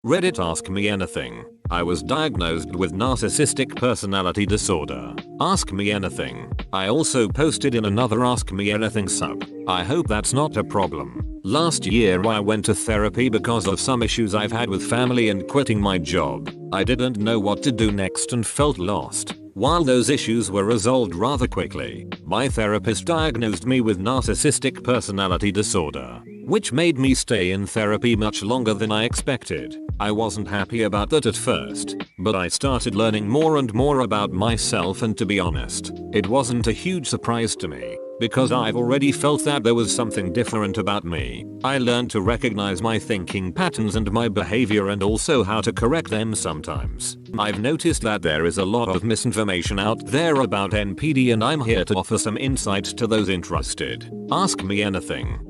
Reddit Ask Me Anything. I was diagnosed with narcissistic personality disorder. Ask me anything. I also posted in another Ask Me Anything sub. I hope that's not a problem. Last year I went to therapy because of some issues I've had with family and quitting my job. I didn't know what to do next and felt lost. While those issues were resolved rather quickly, my therapist diagnosed me with narcissistic personality disorder, which made me stay in therapy much longer than I expected. I wasn't happy about that at first, but I started learning more and more about myself, and to be honest, it wasn't a huge surprise to me, because I've already felt that there was something different about me. I learned to recognize my thinking patterns and my behavior, and also how to correct them sometimes. I've noticed that there is a lot of misinformation out there about NPD, and I'm here to offer some insights to those interested. Ask me anything.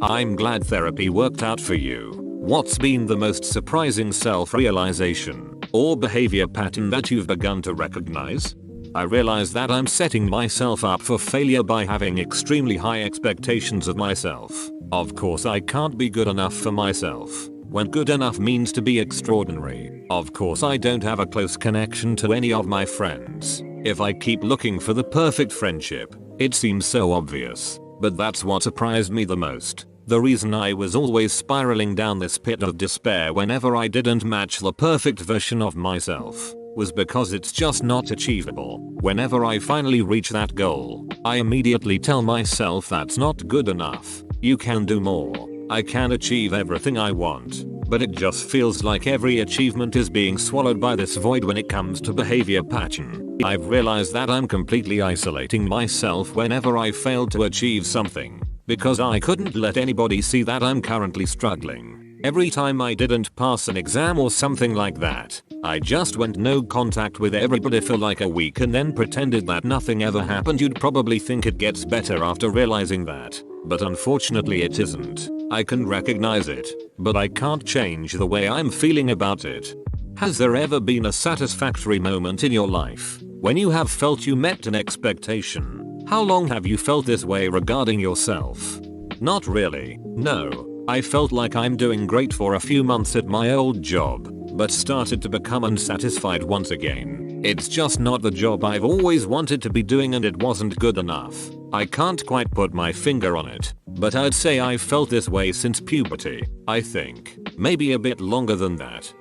I'm glad therapy worked out for you. What's been the most surprising self-realization or behavior pattern that you've begun to recognize? I realize that I'm setting myself up for failure by having extremely high expectations of myself. Of course, I can't be good enough for myself, when good enough means to be extraordinary. Of course, I don't have a close connection to any of my friends. If I keep looking for the perfect friendship, it seems so obvious. But that's what surprised me the most. The reason I was always spiraling down this pit of despair whenever I didn't match the perfect version of myself was because it's just not achievable. Whenever I finally reach that goal, I immediately tell myself that's not good enough. You can do more. I can achieve everything I want. But it just feels like every achievement is being swallowed by this void when it comes to behavior pattern. I've realized that I'm completely isolating myself whenever I fail to achieve something, because I couldn't let anybody see that I'm currently struggling. Every time I didn't pass an exam or something like that, I just went no contact with everybody for like a week and then pretended that nothing ever happened. You'd probably think it gets better after realizing that, but unfortunately it isn't. I can recognize it, but I can't change the way I'm feeling about it. Has there ever been a satisfactory moment in your life when you have felt you met an expectation? How long have you felt this way regarding yourself? Not really, no. I felt like I'm doing great for a few months at my old job, but started to become unsatisfied once again. It's just not the job I've always wanted to be doing, and it wasn't good enough. I can't quite put my finger on it, but I'd say I've felt this way since puberty. I think maybe a bit longer than that.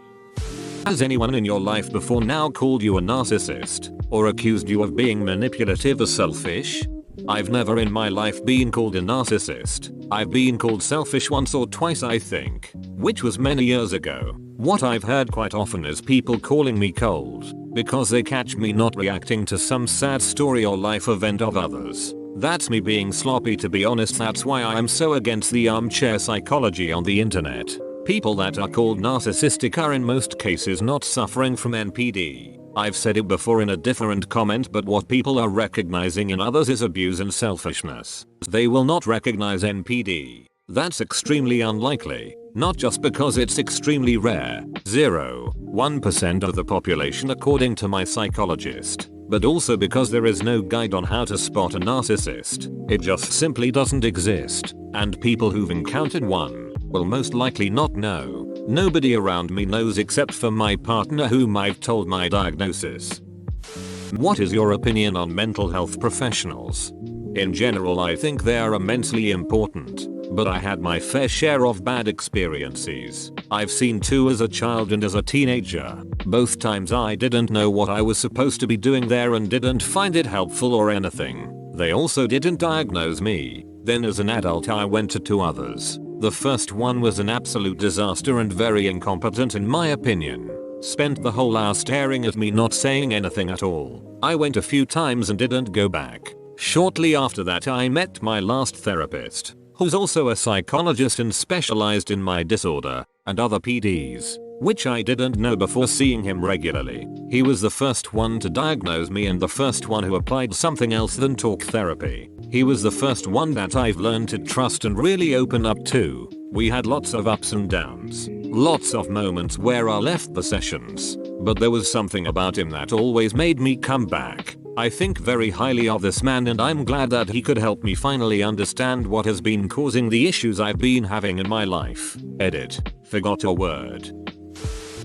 Has anyone in your life before now called you a narcissist or accused you of being manipulative or selfish? I've never in my life been called a narcissist. I've been called selfish once or twice, I think, which was many years ago. What I've heard quite often is people calling me cold because they catch me not reacting to some sad story or life event of others. That's me being sloppy, to be honest. That's why I'm so against the armchair psychology on the internet. People that are called narcissistic are in most cases not suffering from NPD. I've said it before in a different comment, but what people are recognizing in others is abuse and selfishness. They will not recognize NPD. That's extremely unlikely, not just because it's extremely rare, 0.1% of the population according to my psychologist, but also because there is no guide on how to spot a narcissist. It just simply doesn't exist, and people who've encountered one will most likely not know. Nobody around me knows except for my partner, whom I've told my diagnosis. What is your opinion on mental health professionals? In general, I think they are immensely important, but I had my fair share of bad experiences. I've seen two as a child and as a teenager. Both times I didn't know what I was supposed to be doing there and didn't find it helpful or anything. They also didn't diagnose me. Then as an adult I went to two others. The first one was an absolute disaster and very incompetent in my opinion. Spent the whole hour staring at me, not saying anything at all. I went a few times and didn't go back. Shortly after that I met my last therapist, who's also a psychologist and specialized in my disorder and other PDs, which I didn't know before seeing him regularly. He was the first one to diagnose me and the first one who applied something else than talk therapy. He was the first one that I've learned to trust and really open up to. We had lots of ups and downs, lots of moments where I left the sessions, but there was something about him that always made me come back. I think very highly of this man, and I'm glad that he could help me finally understand what has been causing the issues I've been having in my life. Edit. Forgot a word.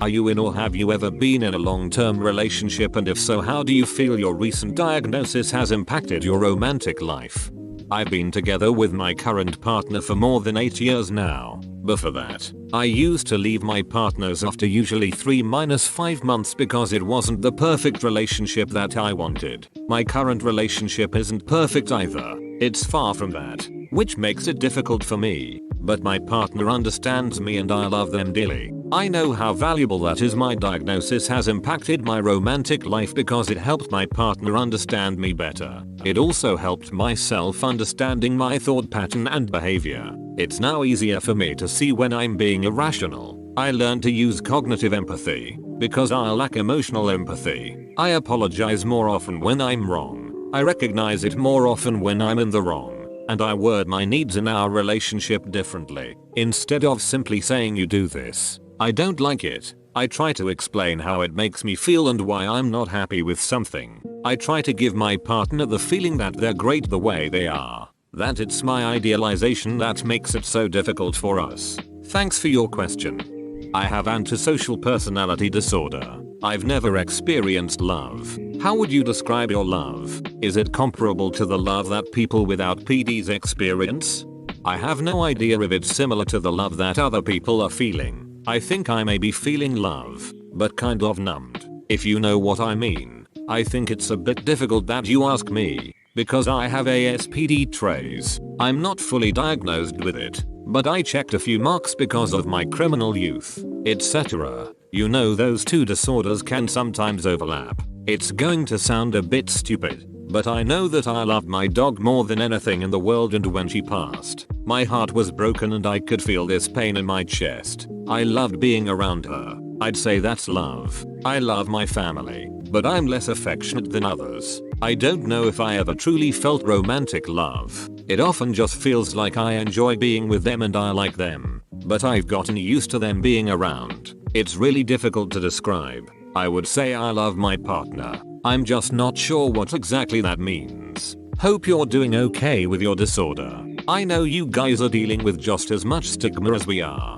Are you in or have you ever been in a long-term relationship, and if so, how do you feel your recent diagnosis has impacted your romantic life? I've been together with my current partner for more than 8 years now. Before that, I used to leave my partners after usually 3-5 months because it wasn't the perfect relationship that I wanted. My current relationship isn't perfect either. It's far from that, which makes it difficult for me. But my partner understands me and I love them dearly. I know how valuable that is. My diagnosis has impacted my romantic life because it helped my partner understand me better. It also helped myself understanding my thought pattern and behavior. It's now easier for me to see when I'm being irrational. I learned to use cognitive empathy because I lack emotional empathy. I apologize more often when I'm wrong. I recognize it more often when I'm in the wrong. And I word my needs in our relationship differently. Instead of simply saying you do this, I don't like it, I try to explain how it makes me feel and why I'm not happy with something. I try to give my partner the feeling that they're great the way they are. That it's my idealization that makes it so difficult for us. Thanks for your question. I have antisocial personality disorder. I've never experienced love. How would you describe your love? Is it comparable to the love that people without PDs experience? I have no idea if it's similar to the love that other people are feeling. I think I may be feeling love, but kind of numbed, if you know what I mean. I think it's a bit difficult that you ask me, because I have ASPD traits. I'm not fully diagnosed with it, but I checked a few marks because of my criminal youth, etc. You know, those two disorders can sometimes overlap. It's going to sound a bit stupid, but I know that I loved my dog more than anything in the world, and when she passed, my heart was broken and I could feel this pain in my chest. I loved being around her. I'd say that's love. I love my family, but I'm less affectionate than others. I don't know if I ever truly felt romantic love. It often just feels like I enjoy being with them and I like them, but I've gotten used to them being around. It's really difficult to describe. I would say I love my partner. I'm just not sure what exactly that means. Hope you're doing okay with your disorder. I know you guys are dealing with just as much stigma as we are.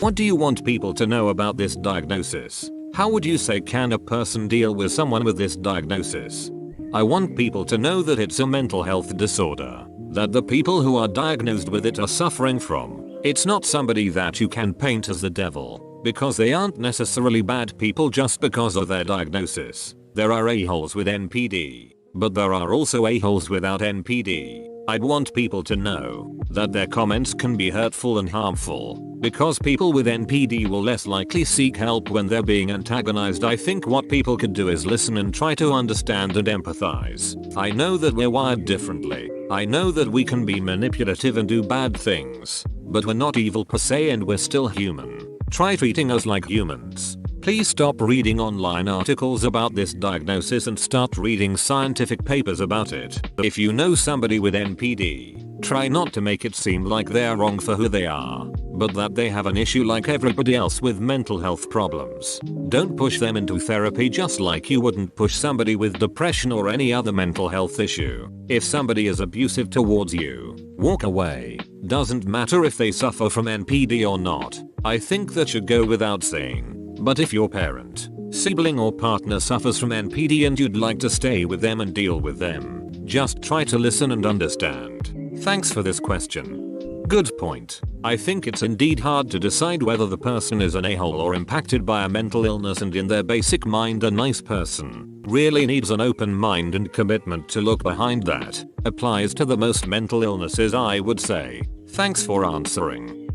What do you want people to know about this diagnosis? How would you say can a person deal with someone with this diagnosis? I want people to know that it's a mental health disorder that the people who are diagnosed with it are suffering from. It's not somebody that you can paint as the devil, because they aren't necessarily bad people just because of their diagnosis. There are a-holes with NPD, but there are also a-holes without NPD. I'd want people to know that their comments can be hurtful and harmful, because people with NPD will less likely seek help when they're being antagonized. I think what people could do is listen and try to understand and empathize. I know that we're wired differently. I know that we can be manipulative and do bad things, but we're not evil per se and we're still human. Try treating us like humans. Please stop reading online articles about this diagnosis and start reading scientific papers about it. If you know somebody with NPD, try not to make it seem like they're wrong for who they are, but that they have an issue like everybody else with mental health problems. Don't push them into therapy just like you wouldn't push somebody with depression or any other mental health issue. If somebody is abusive towards you, walk away. Doesn't matter if they suffer from NPD or not. I think that should go without saying. But if your parent, sibling or partner suffers from NPD and you'd like to stay with them and deal with them, just try to listen and understand. Thanks for this question. Good point. I think it's indeed hard to decide whether the person is an a-hole or impacted by a mental illness and in their basic mind a nice person. Really needs an open mind and commitment to look behind that. Applies to the most mental illnesses, I would say. Thanks for answering.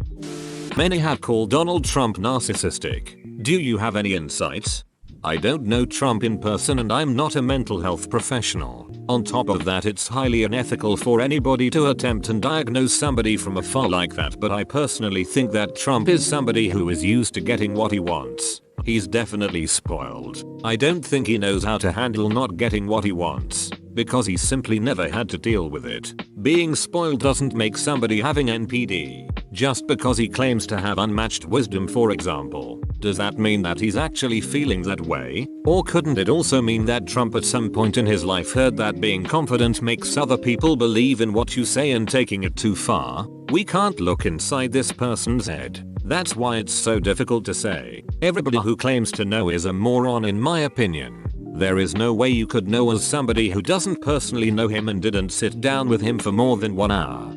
Many have called Donald Trump narcissistic. Do you have any insights? I don't know Trump in person and I'm not a mental health professional. On top of that, it's highly unethical for anybody to attempt and diagnose somebody from afar like that, but I personally think that Trump is somebody who is used to getting what he wants. He's definitely spoiled. I don't think he knows how to handle not getting what he wants, because he simply never had to deal with it. Being spoiled doesn't make somebody having NPD. Just because he claims to have unmatched wisdom, for example, does that mean that he's actually feeling that way? Or couldn't it also mean that Trump at some point in his life heard that being confident makes other people believe in what you say and taking it too far? We can't look inside this person's head. That's why it's so difficult to say. Everybody who claims to know is a moron in my opinion. There is no way you could know as somebody who doesn't personally know him and didn't sit down with him for more than 1 hour.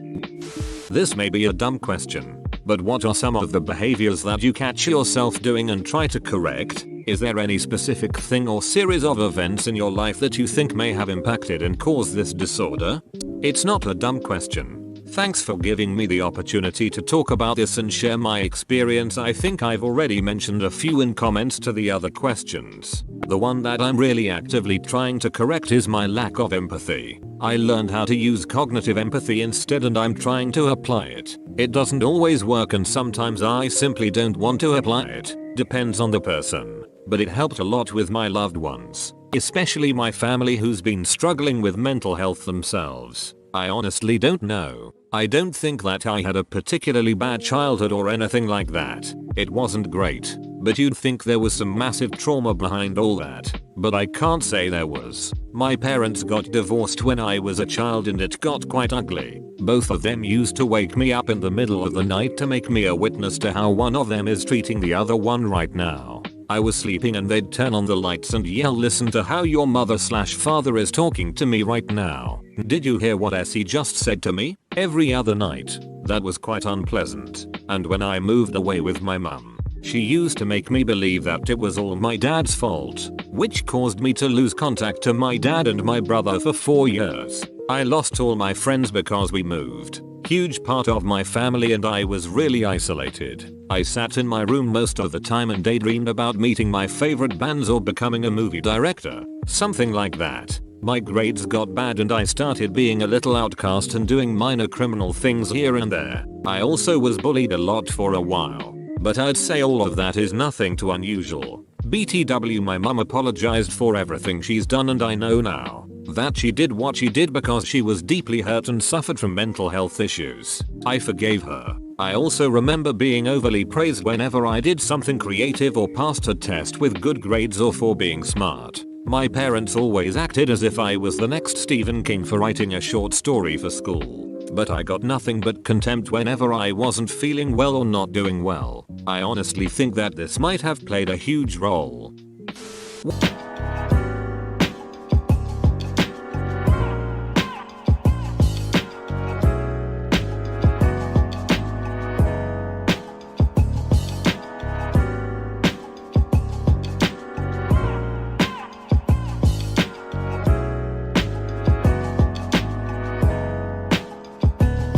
This may be a dumb question, but what are some of the behaviors that you catch yourself doing and try to correct? Is there any specific thing or series of events in your life that you think may have impacted and caused this disorder? It's not a dumb question. Thanks for giving me the opportunity to talk about this and share my experience. I think I've already mentioned a few in comments to the other questions. The one that I'm really actively trying to correct is my lack of empathy. I learned how to use cognitive empathy instead and I'm trying to apply it. It doesn't always work and sometimes I simply don't want to apply it. Depends on the person. But it helped a lot with my loved ones, especially my family who's been struggling with mental health themselves. I honestly don't know. I don't think that I had a particularly bad childhood or anything like that. It wasn't great, but you'd think there was some massive trauma behind all that. But I can't say there was. My parents got divorced when I was a child and it got quite ugly. Both of them used to wake me up in the middle of the night to make me a witness to how one of them is treating the other one right now. I was sleeping and they'd turn on the lights and yell, "Listen to how your mother/father is talking to me right now. Did you hear what he just said to me?" Every other night. That was quite unpleasant. And when I moved away with my mum, she used to make me believe that it was all my dad's fault, which caused me to lose contact to my dad and my brother for 4 years. I lost all my friends because we moved. Huge part of my family and I was really isolated. I sat in my room most of the time and daydreamed about meeting my favorite bands or becoming a movie director. Something like that. My grades got bad and I started being a little outcast and doing minor criminal things here and there. I also was bullied a lot for a while. But I'd say all of that is nothing too unusual. BTW, my mum apologized for everything she's done and I know now that she did what she did because she was deeply hurt and suffered from mental health issues. I forgave her. I also remember being overly praised whenever I did something creative or passed a test with good grades or for being smart. My parents always acted as if I was the next Stephen King for writing a short story for school. But I got nothing but contempt whenever I wasn't feeling well or not doing well. I honestly think that this might have played a huge role.